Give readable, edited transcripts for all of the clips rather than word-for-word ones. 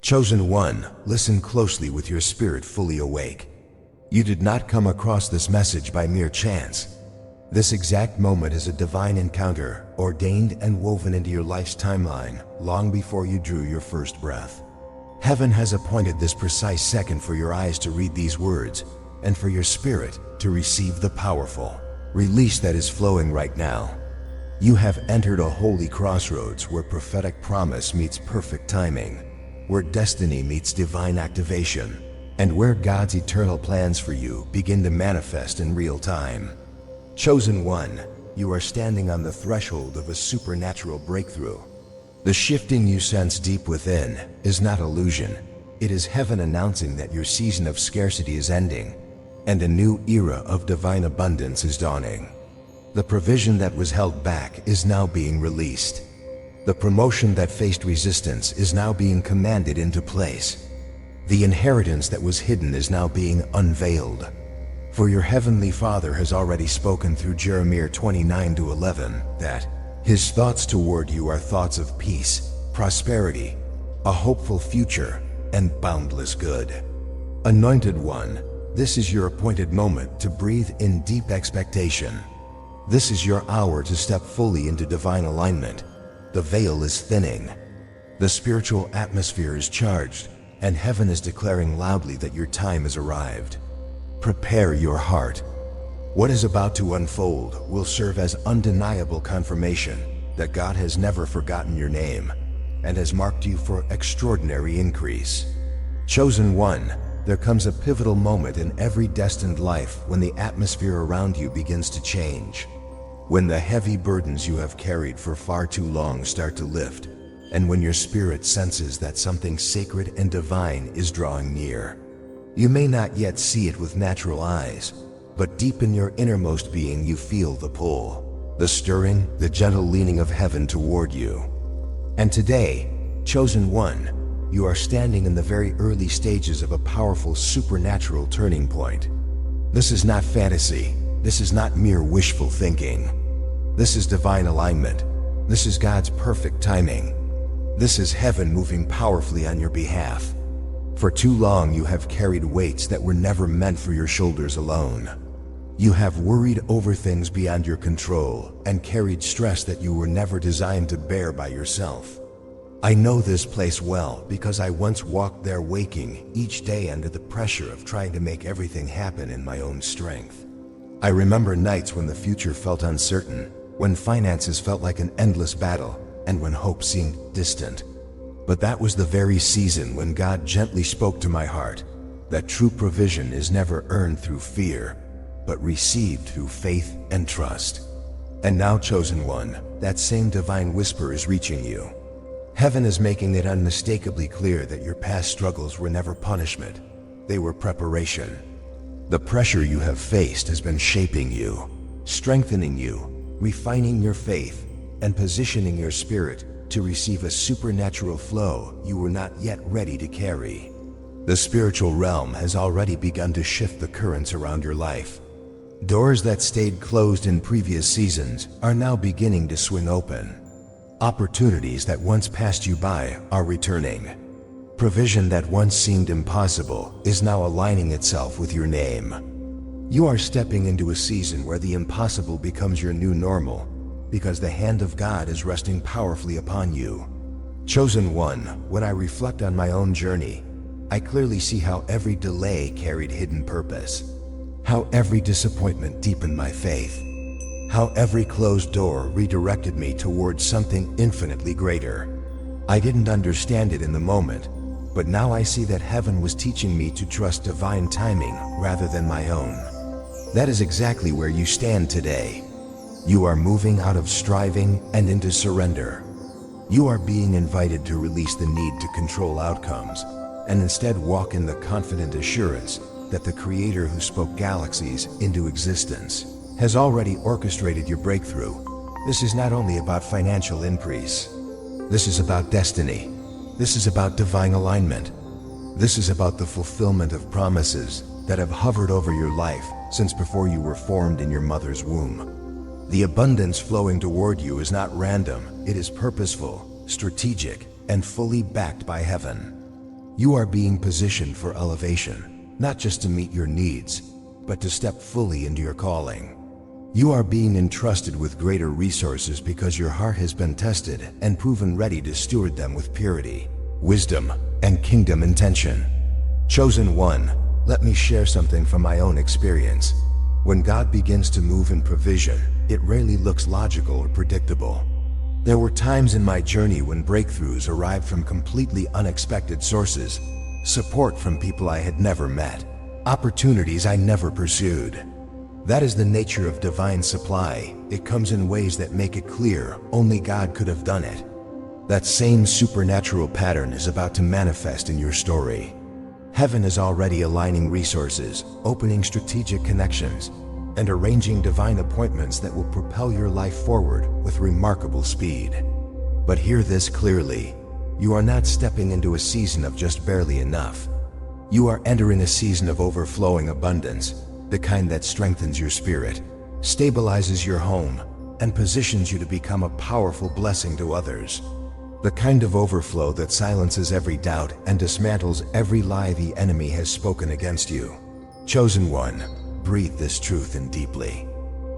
Chosen one, listen closely with your spirit fully awake. You did not come across this message by mere chance. This exact moment is a divine encounter, ordained and woven into your life's timeline, long before you drew your first breath. Heaven has appointed this precise second for your eyes to read these words, and for your spirit to receive the powerful release that is flowing right now. You have entered a holy crossroads where prophetic promise meets perfect timing, where destiny meets divine activation, and where God's eternal plans for you begin to manifest in real time. Chosen one, you are standing on the threshold of a supernatural breakthrough. The shifting you sense deep within is not illusion. It is heaven announcing that your season of scarcity is ending, and a new era of divine abundance is dawning. The provision that was held back is now being released. The promotion that faced resistance is now being commanded into place. The inheritance that was hidden is now being unveiled. For your heavenly Father has already spoken through Jeremiah 29:11 that His thoughts toward you are thoughts of peace, prosperity, a hopeful future, and boundless good. Anointed one, this is your appointed moment to breathe in deep expectation. This is your hour to step fully into divine alignment. The veil is thinning. The spiritual atmosphere is charged, and heaven is declaring loudly that your time has arrived. Prepare your heart. What is about to unfold will serve as undeniable confirmation that God has never forgotten your name and has marked you for extraordinary increase. Chosen one, there comes a pivotal moment in every destined life when the atmosphere around you begins to change. When the heavy burdens you have carried for far too long start to lift, and when your spirit senses that something sacred and divine is drawing near. You may not yet see it with natural eyes, but deep in your innermost being you feel the pull, the stirring, the gentle leaning of heaven toward you. And today, chosen one, you are standing in the very early stages of a powerful supernatural turning point. This is not fantasy. This is not mere wishful thinking. This is divine alignment. This is God's perfect timing. This is heaven moving powerfully on your behalf. For too long you have carried weights that were never meant for your shoulders alone. You have worried over things beyond your control and carried stress that you were never designed to bear by yourself. I know this place well because I once walked there waking each day under the pressure of trying to make everything happen in my own strength. I remember nights when the future felt uncertain, when finances felt like an endless battle, and when hope seemed distant. But that was the very season when God gently spoke to my heart that true provision is never earned through fear, but received through faith and trust. And now, chosen one, that same divine whisper is reaching you. Heaven is making it unmistakably clear that your past struggles were never punishment. They were preparation. The pressure you have faced has been shaping you, strengthening you, refining your faith, and positioning your spirit to receive a supernatural flow you were not yet ready to carry. The spiritual realm has already begun to shift the currents around your life. Doors that stayed closed in previous seasons are now beginning to swing open. Opportunities that once passed you by are returning. Provision that once seemed impossible is now aligning itself with your name. You are stepping into a season where the impossible becomes your new normal, because the hand of God is resting powerfully upon you. Chosen one, when I reflect on my own journey, I clearly see how every delay carried hidden purpose, how every disappointment deepened my faith, how every closed door redirected me towards something infinitely greater. I didn't understand it in the moment, but now I see that heaven was teaching me to trust divine timing rather than my own. That is exactly where you stand today. You are moving out of striving and into surrender. You are being invited to release the need to control outcomes and instead walk in the confident assurance that the Creator who spoke galaxies into existence has already orchestrated your breakthrough. This is not only about financial increase. This is about destiny. This is about divine alignment. This is about the fulfillment of promises that have hovered over your life since before you were formed in your mother's womb. The abundance flowing toward you is not random. It is purposeful, strategic, and fully backed by heaven. You are being positioned for elevation, not just to meet your needs, but to step fully into your calling. You are being entrusted with greater resources because your heart has been tested and proven ready to steward them with purity, wisdom, and kingdom intention. Chosen one, let me share something from my own experience. When God begins to move in provision, it rarely looks logical or predictable. There were times in my journey when breakthroughs arrived from completely unexpected sources, support from people I had never met, opportunities I never pursued. That is the nature of divine supply. It comes in ways that make it clear only God could have done it. That same supernatural pattern is about to manifest in your story. Heaven is already aligning resources, opening strategic connections, and arranging divine appointments that will propel your life forward with remarkable speed. But hear this clearly. You are not stepping into a season of just barely enough. You are entering a season of overflowing abundance, the kind that strengthens your spirit, stabilizes your home, and positions you to become a powerful blessing to others. The kind of overflow that silences every doubt and dismantles every lie the enemy has spoken against you. Chosen one, breathe this truth in deeply.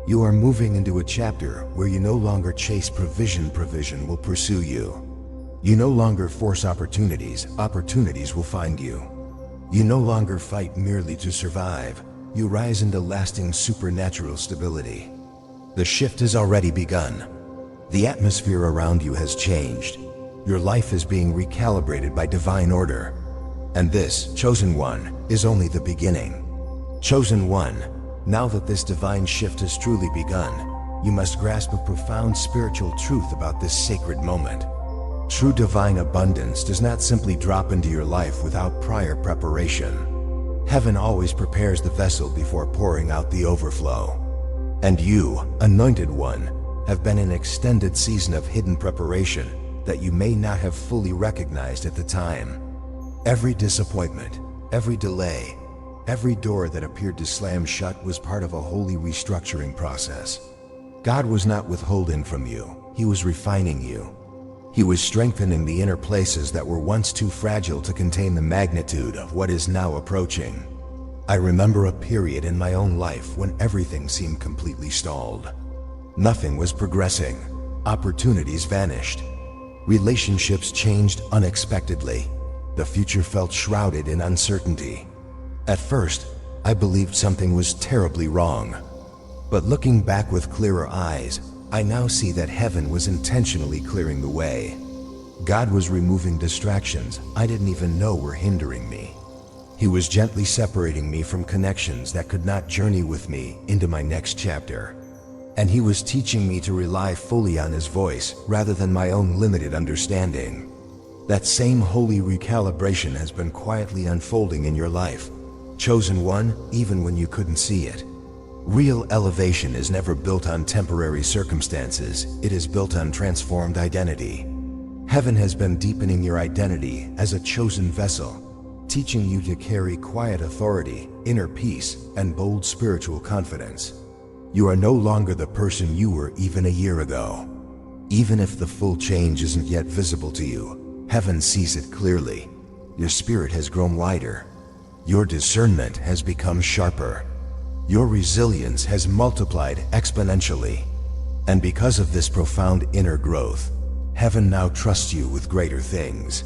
You are moving into a chapter where you no longer chase provision will pursue you. You no longer force opportunities will find you. You no longer fight merely to survive, you rise into lasting supernatural stability. The shift has already begun. The atmosphere around you has changed. Your life is being recalibrated by divine order. And this, chosen one, is only the beginning. Chosen one, now that this divine shift has truly begun, you must grasp a profound spiritual truth about this sacred moment. True divine abundance does not simply drop into your life without prior preparation. Heaven always prepares the vessel before pouring out the overflow. And you, anointed one, have been in an extended season of hidden preparation that you may not have fully recognized at the time. Every disappointment, every delay, every door that appeared to slam shut was part of a holy restructuring process. God was not withholding from you, He was refining you. He was strengthening the inner places that were once too fragile to contain the magnitude of what is now approaching. I remember a period in my own life when everything seemed completely stalled. Nothing was progressing. Opportunities vanished. Relationships changed unexpectedly. The future felt shrouded in uncertainty. At first, I believed something was terribly wrong. But looking back with clearer eyes, I now see that heaven was intentionally clearing the way. God was removing distractions I didn't even know were hindering me. He was gently separating me from connections that could not journey with me into my next chapter. And He was teaching me to rely fully on His voice rather than my own limited understanding. That same holy recalibration has been quietly unfolding in your life. Chosen one, even when you couldn't see it. Real elevation is never built on temporary circumstances, it is built on transformed identity. Heaven has been deepening your identity as a chosen vessel, teaching you to carry quiet authority, inner peace, and bold spiritual confidence. You are no longer the person you were even a year ago. Even if the full change isn't yet visible to you, heaven sees it clearly. Your spirit has grown lighter. Your discernment has become sharper. Your resilience has multiplied exponentially. And because of this profound inner growth, heaven now trusts you with greater things.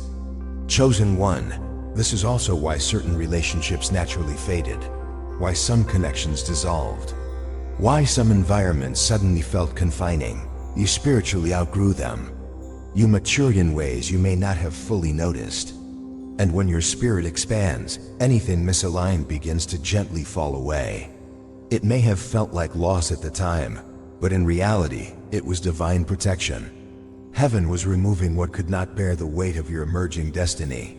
Chosen one, this is also why certain relationships naturally faded, why some connections dissolved, why some environments suddenly felt confining. You spiritually outgrew them. You matured in ways you may not have fully noticed. And when your spirit expands, anything misaligned begins to gently fall away. It may have felt like loss at the time, but in reality, it was divine protection. Heaven was removing what could not bear the weight of your emerging destiny.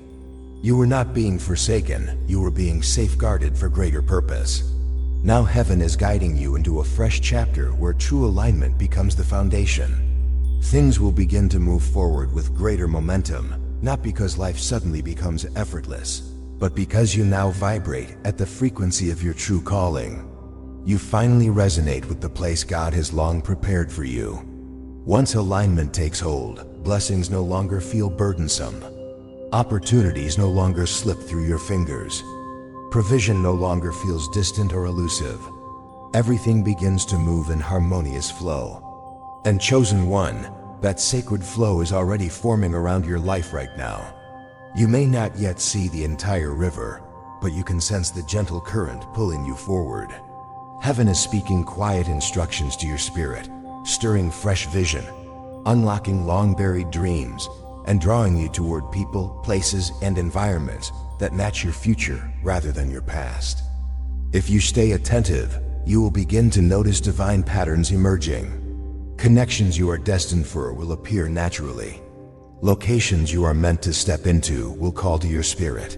You were not being forsaken, you were being safeguarded for greater purpose. Now heaven is guiding you into a fresh chapter where true alignment becomes the foundation. Things will begin to move forward with greater momentum, not because life suddenly becomes effortless, but because you now vibrate at the frequency of your true calling. You finally resonate with the place God has long prepared for you. Once alignment takes hold, blessings no longer feel burdensome. Opportunities no longer slip through your fingers. Provision no longer feels distant or elusive. Everything begins to move in harmonious flow. And chosen one, that sacred flow is already forming around your life right now. You may not yet see the entire river, but you can sense the gentle current pulling you forward. Heaven is speaking quiet instructions to your spirit, stirring fresh vision, unlocking long-buried dreams, and drawing you toward people, places, and environments that match your future rather than your past. If you stay attentive, you will begin to notice divine patterns emerging. Connections you are destined for will appear naturally. Locations you are meant to step into will call to your spirit.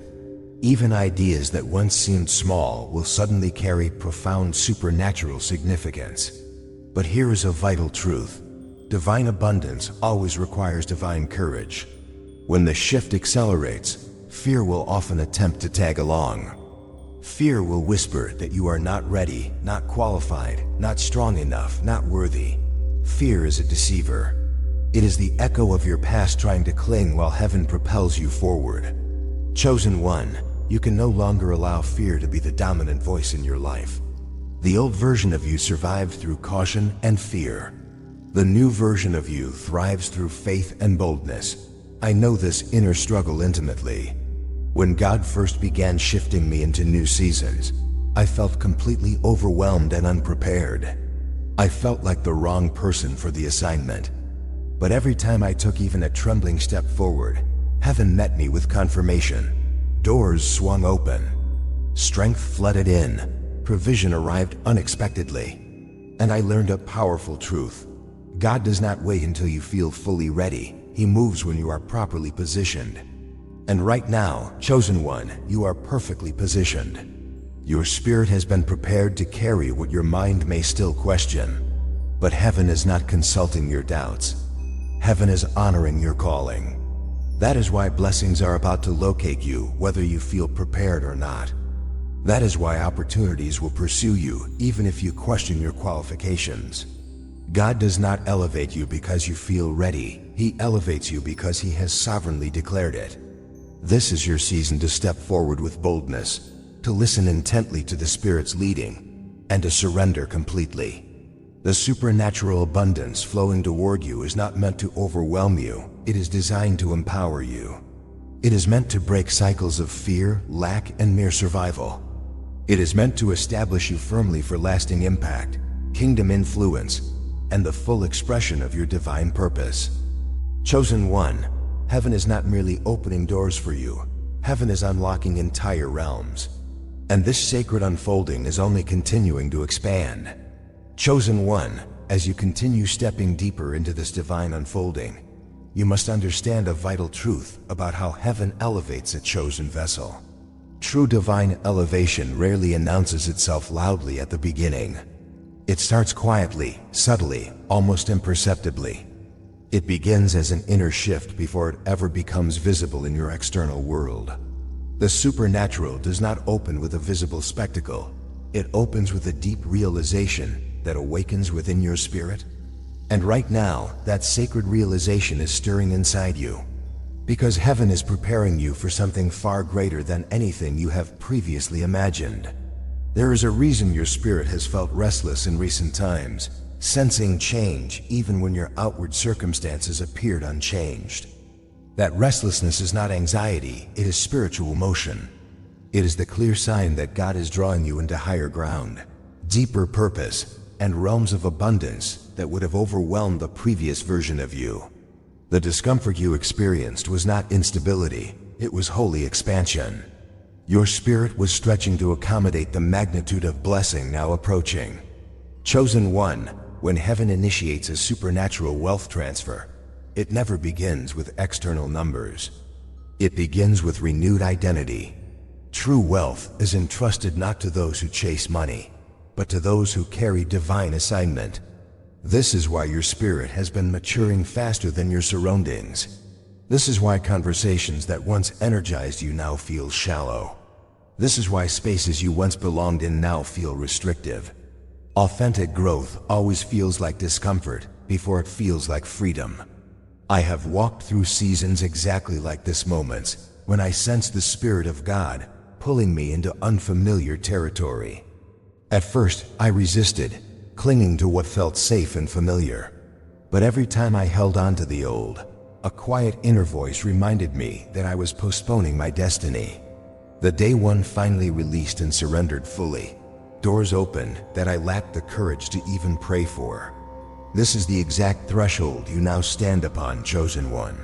Even ideas that once seemed small will suddenly carry profound supernatural significance. But here is a vital truth. Divine abundance always requires divine courage. When the shift accelerates, fear will often attempt to tag along. Fear will whisper that you are not ready, not qualified, not strong enough, not worthy. Fear is a deceiver. It is the echo of your past trying to cling while heaven propels you forward. Chosen one, you can no longer allow fear to be the dominant voice in your life. The old version of you survived through caution and fear. The new version of you thrives through faith and boldness. I know this inner struggle intimately. When God first began shifting me into new seasons, I felt completely overwhelmed and unprepared. I felt like the wrong person for the assignment. But every time I took even a trembling step forward, heaven met me with confirmation. Doors swung open. Strength flooded in. Provision arrived unexpectedly. And I learned a powerful truth. God does not wait until you feel fully ready. He moves when you are properly positioned. And right now, chosen one, you are perfectly positioned. Your spirit has been prepared to carry what your mind may still question. But heaven is not consulting your doubts. Heaven is honoring your calling. That is why blessings are about to locate you, whether you feel prepared or not. That is why opportunities will pursue you, even if you question your qualifications. God does not elevate you because you feel ready. He elevates you because He has sovereignly declared it. This is your season to step forward with boldness, to listen intently to the Spirit's leading, and to surrender completely. The supernatural abundance flowing toward you is not meant to overwhelm you. It is designed to empower you. It is meant to break cycles of fear, lack, and mere survival. It is meant to establish you firmly for lasting impact, kingdom influence, and the full expression of your divine purpose. Chosen one, heaven is not merely opening doors for you. Heaven is unlocking entire realms. And this sacred unfolding is only continuing to expand. Chosen one, as you continue stepping deeper into this divine unfolding, you must understand a vital truth about how heaven elevates a chosen vessel. True divine elevation rarely announces itself loudly at the beginning. It starts quietly, subtly, almost imperceptibly. It begins as an inner shift before it ever becomes visible in your external world. The supernatural does not open with a visible spectacle. It opens with a deep realization that awakens within your spirit. And right now, that sacred realization is stirring inside you. Because heaven is preparing you for something far greater than anything you have previously imagined. There is a reason your spirit has felt restless in recent times, sensing change even when your outward circumstances appeared unchanged. That restlessness is not anxiety, it is spiritual motion. It is the clear sign that God is drawing you into higher ground, deeper purpose, and realms of abundance that would have overwhelmed the previous version of you. The discomfort you experienced was not instability, it was holy expansion. Your spirit was stretching to accommodate the magnitude of blessing now approaching. Chosen one, when heaven initiates a supernatural wealth transfer, it never begins with external numbers. It begins with renewed identity. True wealth is entrusted not to those who chase money, but to those who carry divine assignment. This is why your spirit has been maturing faster than your surroundings. This is why conversations that once energized you now feel shallow. This is why spaces you once belonged in now feel restrictive. Authentic growth always feels like discomfort before it feels like freedom. I have walked through seasons exactly like this moments, when I sensed the Spirit of God pulling me into unfamiliar territory. At first, I resisted, clinging to what felt safe and familiar. But every time I held on to the old, a quiet inner voice reminded me that I was postponing my destiny. The day one finally released and surrendered fully, doors opened that I lacked the courage to even pray for. This is the exact threshold you now stand upon, chosen one.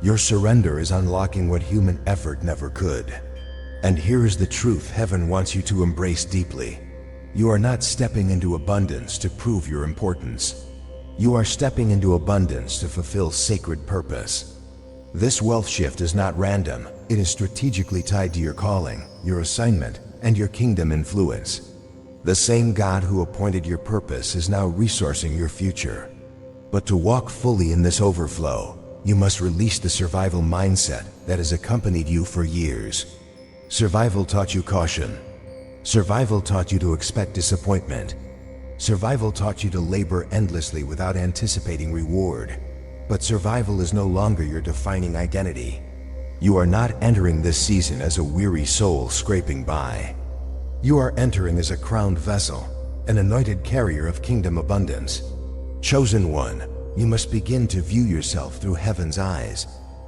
Your surrender is unlocking what human effort never could. And here is the truth heaven wants you to embrace deeply. You are not stepping into abundance to prove your importance. You are stepping into abundance to fulfill sacred purpose. This wealth shift is not random. It is strategically tied to your calling, your assignment, and your kingdom influence. The same God who appointed your purpose is now resourcing your future. But to walk fully in this overflow, you must release the survival mindset that has accompanied you for years. Survival taught you caution. Survival taught you to expect disappointment. Survival taught you to labor endlessly without anticipating reward. But survival is no longer your defining identity. You are not entering this season as a weary soul scraping by. You are entering as a crowned vessel, an anointed carrier of kingdom abundance. Chosen one, you must begin to view yourself through heaven's eyes.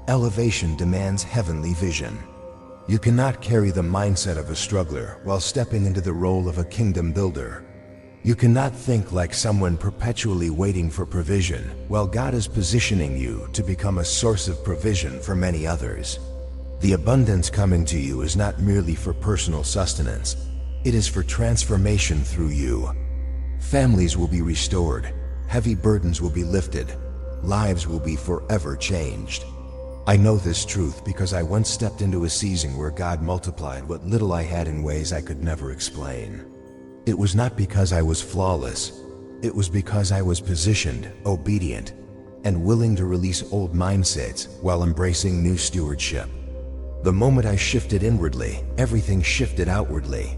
Elevation demands heavenly vision. You cannot carry the mindset of a struggler while stepping into the role of a kingdom builder. You cannot think like someone perpetually waiting for provision while God is positioning you to become a source of provision for many others. The abundance coming to you is not merely for personal sustenance. It is for transformation through you. Families will be restored, heavy burdens will be lifted, lives will be forever changed. I know this truth because I once stepped into a season where God multiplied what little I had in ways I could never explain. It was not because I was flawless. It was because I was positioned, obedient, and willing to release old mindsets while embracing new stewardship. The moment I shifted inwardly, everything shifted outwardly.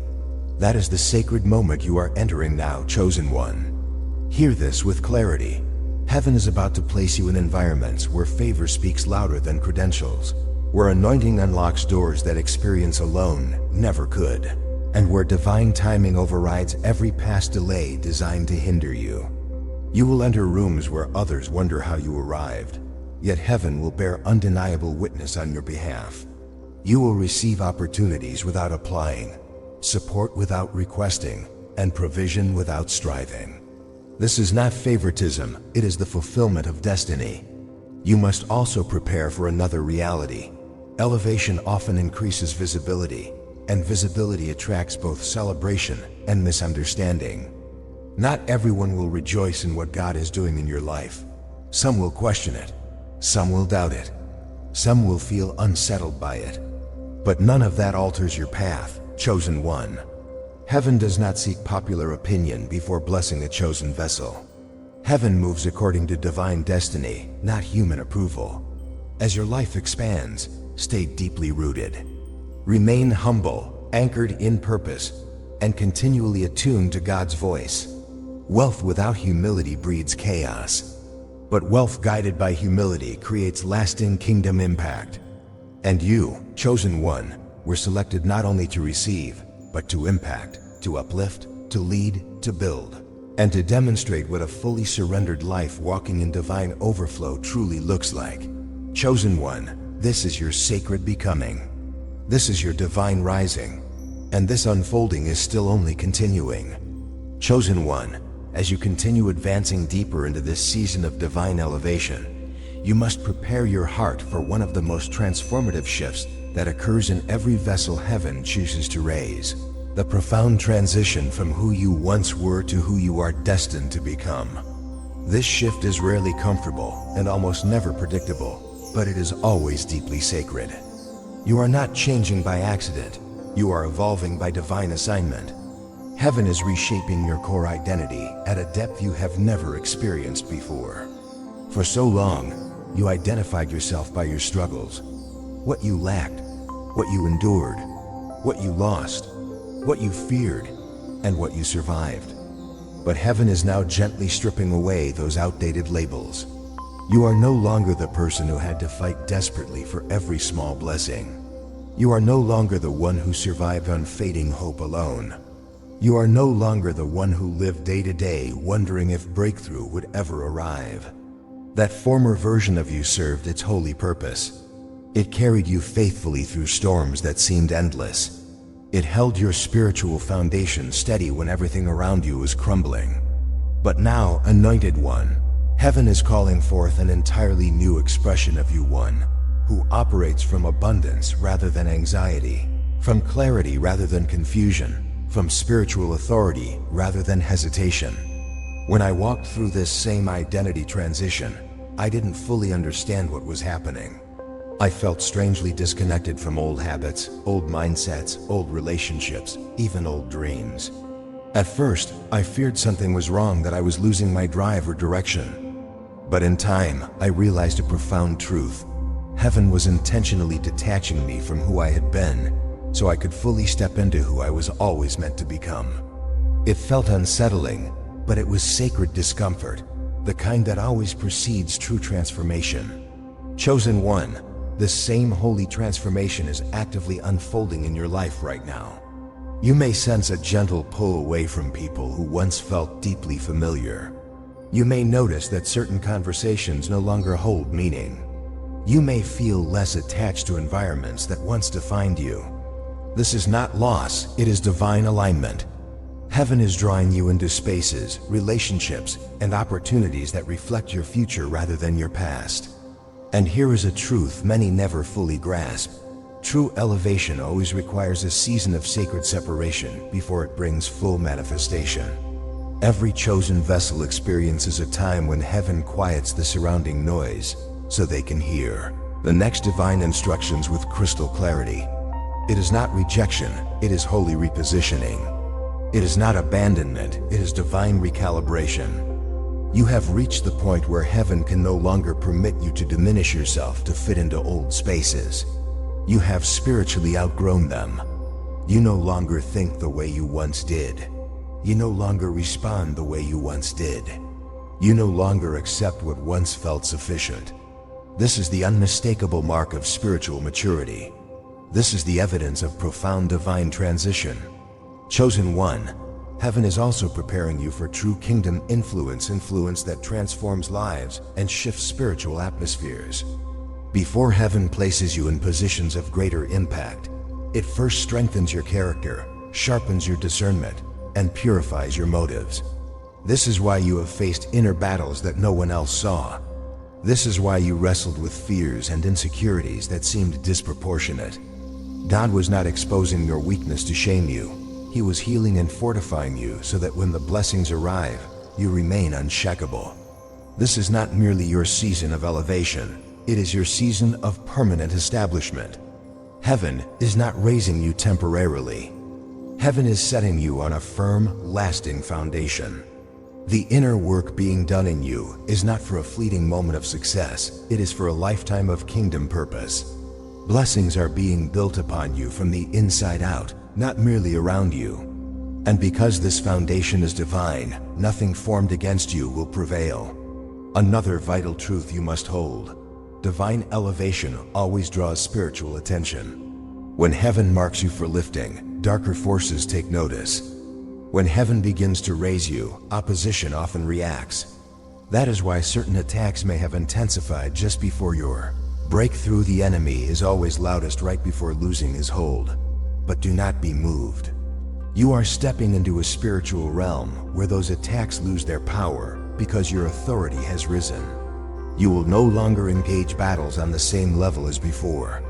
That is the sacred moment you are entering now, chosen one. Hear this with clarity. Heaven is about to place you in environments where favor speaks louder than credentials, where anointing unlocks doors that experience alone never could, and where divine timing overrides every past delay designed to hinder you. You will enter rooms where others wonder how you arrived, yet heaven will bear undeniable witness on your behalf. You will receive opportunities without applying, support without requesting, and provision without striving. This is not favoritism, it is the fulfillment of destiny. You must also prepare for another reality. Elevation often increases visibility, and visibility attracts both celebration and misunderstanding. Not everyone will rejoice in what God is doing in your life. Some will question it, some will doubt it, some will feel unsettled by it. But none of that alters your path, chosen one. Heaven does not seek popular opinion before blessing a chosen vessel. Heaven moves according to divine destiny, not human approval. As your life expands, stay deeply rooted. Remain humble, anchored in purpose, and continually attuned to God's voice. Wealth without humility breeds chaos, but wealth guided by humility creates lasting kingdom impact. And you, chosen one, were selected not only to receive, but to impact, to uplift, to lead, to build, and to demonstrate what a fully surrendered life walking in divine overflow truly looks like. Chosen one, this is your sacred becoming. This is your divine rising, and this unfolding is still only continuing. Chosen one, as you continue advancing deeper into this season of divine elevation, you must prepare your heart for one of the most transformative shifts that occurs in every vessel heaven chooses to raise. The profound transition from who you once were to who you are destined to become. This shift is rarely comfortable and almost never predictable, but it is always deeply sacred. You are not changing by accident. You are evolving by divine assignment. Heaven is reshaping your core identity at a depth you have never experienced before. For so long, you identified yourself by your struggles, what you lacked, what you endured, what you lost, what you feared, and what you survived. But heaven is now gently stripping away those outdated labels. You are no longer the person who had to fight desperately for every small blessing. You are no longer the one who survived on fading hope alone. You are no longer the one who lived day to day wondering if breakthrough would ever arrive. That former version of you served its holy purpose. It carried you faithfully through storms that seemed endless. It held your spiritual foundation steady when everything around you was crumbling. But now, anointed one, heaven is calling forth an entirely new expression of you, one who operates from abundance rather than anxiety, from clarity rather than confusion, from spiritual authority rather than hesitation. When I walked through this same identity transition, I didn't fully understand what was happening. I felt strangely disconnected from old habits, old mindsets, old relationships, even old dreams. At first, I feared something was wrong, that I was losing my drive or direction. But in time, I realized a profound truth. Heaven was intentionally detaching me from who I had been, so I could fully step into who I was always meant to become. It felt unsettling, but it was sacred discomfort, the kind that always precedes true transformation. Chosen one, this same holy transformation is actively unfolding in your life right now. You may sense a gentle pull away from people who once felt deeply familiar. You may notice that certain conversations no longer hold meaning. You may feel less attached to environments that once defined you. This is not loss, it is divine alignment. Heaven is drawing you into spaces, relationships, and opportunities that reflect your future rather than your past. And here is a truth many never fully grasp. True elevation always requires a season of sacred separation before it brings full manifestation. Every chosen vessel experiences a time when heaven quiets the surrounding noise so they can hear the next divine instructions with crystal clarity. It is not rejection, it is holy repositioning. It is not abandonment, it is divine recalibration. You have reached the point where heaven can no longer permit you to diminish yourself to fit into old spaces. You have spiritually outgrown them. You no longer think the way you once did. You no longer respond the way you once did. You no longer accept what once felt sufficient. This is the unmistakable mark of spiritual maturity. This is the evidence of profound divine transition. Chosen one, heaven is also preparing you for true kingdom influence that transforms lives and shifts spiritual atmospheres. Before heaven places you in positions of greater impact, it first strengthens your character, sharpens your discernment, and purifies your motives. This is why you have faced inner battles that no one else saw. This is why you wrestled with fears and insecurities that seemed disproportionate. God was not exposing your weakness to shame you. He was healing and fortifying you so that when the blessings arrive, you remain unshakable. This is not merely your season of elevation, it is your season of permanent establishment. Heaven is not raising you temporarily. Heaven is setting you on a firm, lasting foundation. The inner work being done in you is not for a fleeting moment of success, it is for a lifetime of kingdom purpose. Blessings are being built upon you from the inside out, not merely around you. And because this foundation is divine, nothing formed against you will prevail. Another vital truth you must hold: divine elevation always draws spiritual attention. When heaven marks you for lifting, darker forces take notice. When heaven begins to raise you, opposition often reacts. That is why certain attacks may have intensified just before your breakthrough. The enemy is always loudest right before losing his hold. But do not be moved. You are stepping into a spiritual realm where those attacks lose their power because your authority has risen. You will no longer engage battles on the same level as before.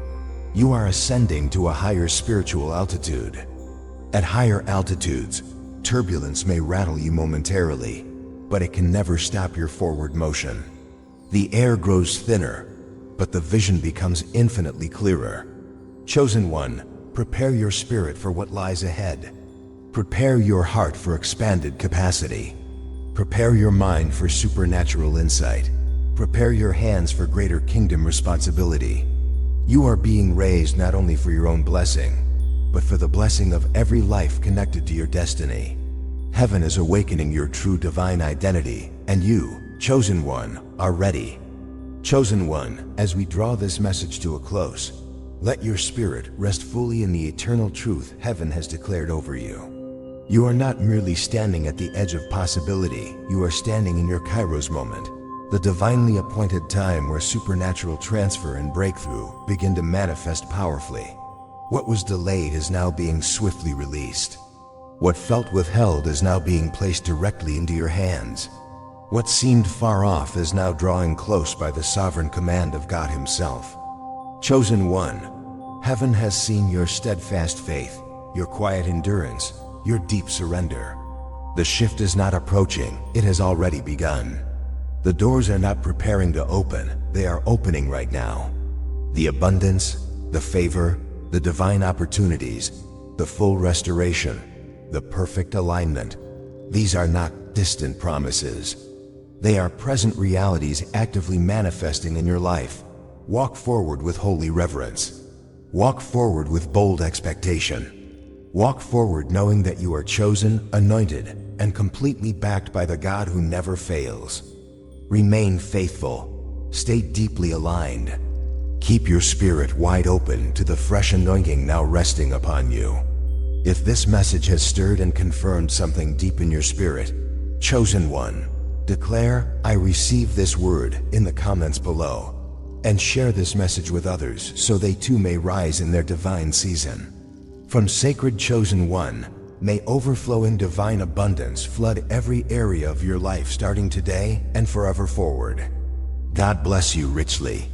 You are ascending to a higher spiritual altitude. At higher altitudes, turbulence may rattle you momentarily, but it can never stop your forward motion. The air grows thinner, but the vision becomes infinitely clearer. Chosen one, prepare your spirit for what lies ahead. Prepare your heart for expanded capacity. Prepare your mind for supernatural insight. Prepare your hands for greater kingdom responsibility. You are being raised not only for your own blessing, but for the blessing of every life connected to your destiny. Heaven is awakening your true divine identity, and you, chosen one, are ready. Chosen one, as we draw this message to a close, let your spirit rest fully in the eternal truth heaven has declared over you. You are not merely standing at the edge of possibility, you are standing in your Kairos moment, the divinely appointed time where supernatural transfer and breakthrough begin to manifest powerfully. What was delayed is now being swiftly released. What felt withheld is now being placed directly into your hands. What seemed far off is now drawing close by the sovereign command of God Himself. Chosen one, heaven has seen your steadfast faith, your quiet endurance, your deep surrender. The shift is not approaching, it has already begun. The doors are not preparing to open, they are opening right now. The abundance, the favor, the divine opportunities, the full restoration, the perfect alignment. These are not distant promises. They are present realities actively manifesting in your life. Walk forward with holy reverence. Walk forward with bold expectation. Walk forward knowing that you are chosen, anointed, and completely backed by the God who never fails. Remain faithful. Stay deeply aligned. Keep your spirit wide open to the fresh anointing now resting upon you. If this message has stirred and confirmed something deep in your spirit, chosen one, declare, "I receive this word" in the comments below, and share this message with others so they too may rise in their divine season. From Sacred Chosen One, may overflowing divine abundance flood every area of your life starting today and forever forward. God bless you richly.